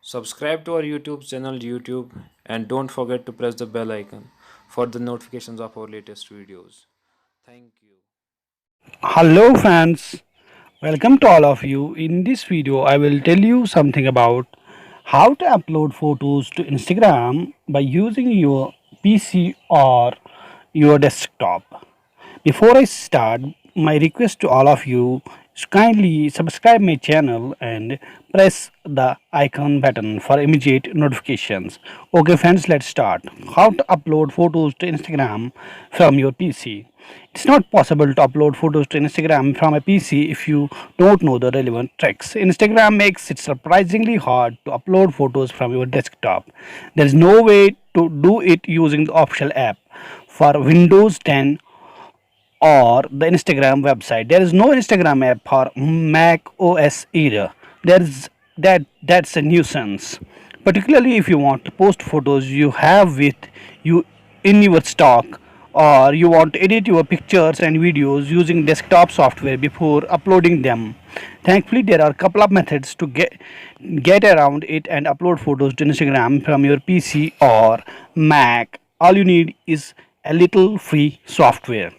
Subscribe to our YouTube channel YouTube and don't forget to press the bell icon for the notifications of our latest videos. Thank you. Hello fans, welcome to all of you. In this video I will tell you something about how to upload photos to Instagram by using your PC or your desktop. Before I start, my request to all of you is kindly subscribe my channel and press the icon button for immediate notifications. Okay friends, let's start. How to upload photos to Instagram from your PC. It's not possible to upload photos to Instagram from a PC if you don't know the relevant tricks. Instagram makes it surprisingly hard to upload photos from your desktop. There is no way to do it using the official app. For Windows 10 or the Instagram website. There is no Instagram app for Mac OS either. That's a nuisance. Particularly if you want to post photos you have with you in your stock, or you want to edit your pictures and videos using desktop software before uploading them. Thankfully there are a couple of methods to get around it and upload photos to Instagram from your PC or Mac. All you need is a little free software.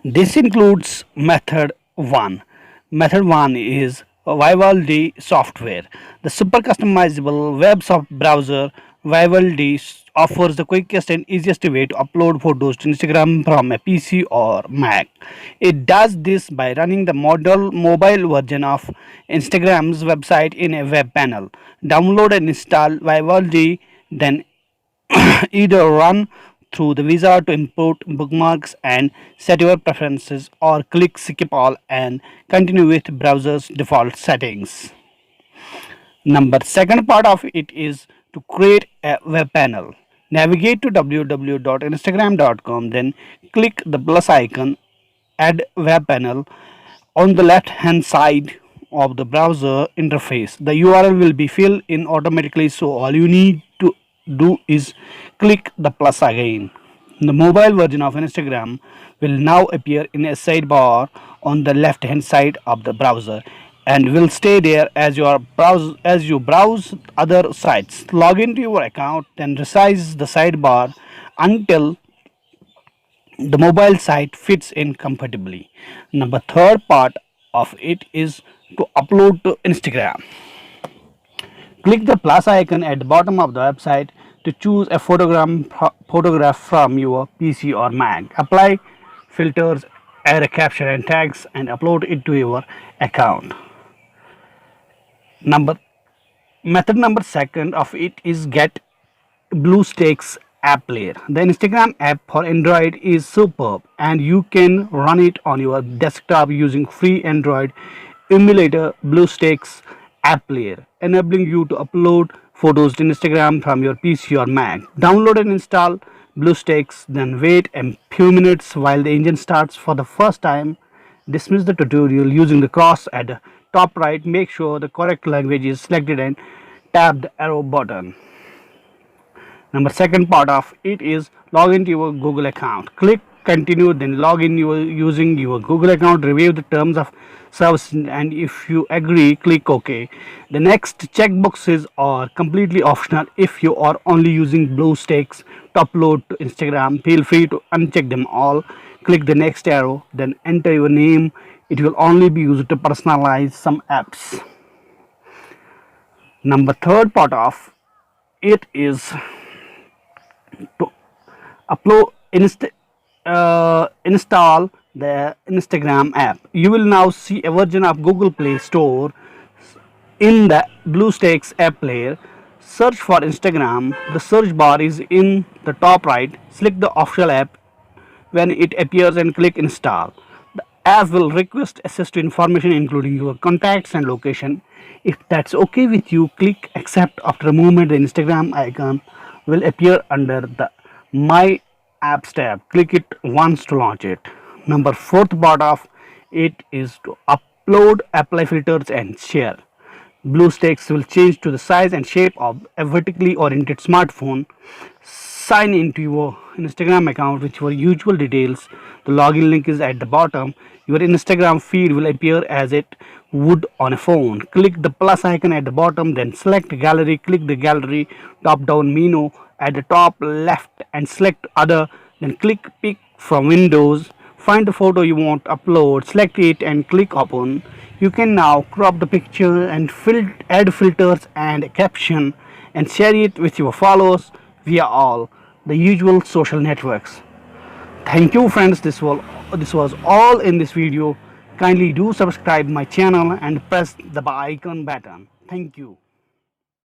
This includes method 1. Method 1 is Vivaldi software. The super customizable web browser Vivaldi offers the quickest and easiest way to upload photos to Instagram from a PC or Mac. It does this by running the model mobile version of Instagram's website in a web panel. Download and install Vivaldi, then either run through the wizard to import bookmarks and set your preferences, or click skip all and continue with browser's default settings. Second part of it is to create a web panel. Navigate to www.instagram.com, then click the plus icon, add web panel on the left hand side of the browser interface. The URL will be filled in automatically, so all you need to do is click the plus again. The mobile version of Instagram will now appear in a sidebar on the left hand side of the browser and will stay there as you browse other sites. Log into your account, then resize the sidebar until the mobile site fits in comfortably. Third part of it is to upload to Instagram. Click the plus icon at the bottom of the website to choose a photograph from your PC or Mac. Apply filters, add a caption and tags, and upload it to your account. Number Method number second of it is get BlueStacks app player. The Instagram app for Android is superb, and you can run it on your desktop using free Android emulator BlueStacks app player, enabling you to upload photos to Instagram from your PC or Mac. Download and install BlueStacks, then wait a few minutes while the engine starts for the first time. Dismiss the tutorial using the cross at the top right. Make sure the correct language is selected and tap the arrow button. Second part of it is log into your Google account. Click continue, then log in using your Google account. Review the terms of service, and if you agree, click OK. The next checkboxes are completely optional. If you are only using BlueStacks to upload to Instagram, feel free to uncheck them all. Click the next arrow, then enter your name. It will only be used to personalize some apps. Third part of it is to install the Instagram app. You will now see a version of Google Play Store in the BlueStacks app player. Search for Instagram. The search bar is in the top right. Select the official app when it appears and click install. The app will request access to information including your contacts and location. If that's okay with you, click accept. After a moment, the Instagram icon will appear under the My Apps tab. Click it once to launch it. Fourth part of it is to upload, apply filters, and share. BlueStacks will change to the size and shape of a vertically oriented smartphone. sign into your Instagram account with your usual details. The login link is at the bottom. Your Instagram feed will appear as it would on a phone. Click the plus icon at the bottom, then select gallery. Click the gallery top down menu at the top left and select other, then click pick from windows. Find the photo you want to upload, select it and click open. You can now crop the picture and add filters and a caption and share it with your followers via all the usual social networks. Thank you friends, this was all in this video. Kindly do subscribe my channel and press the bell icon button. Thank you.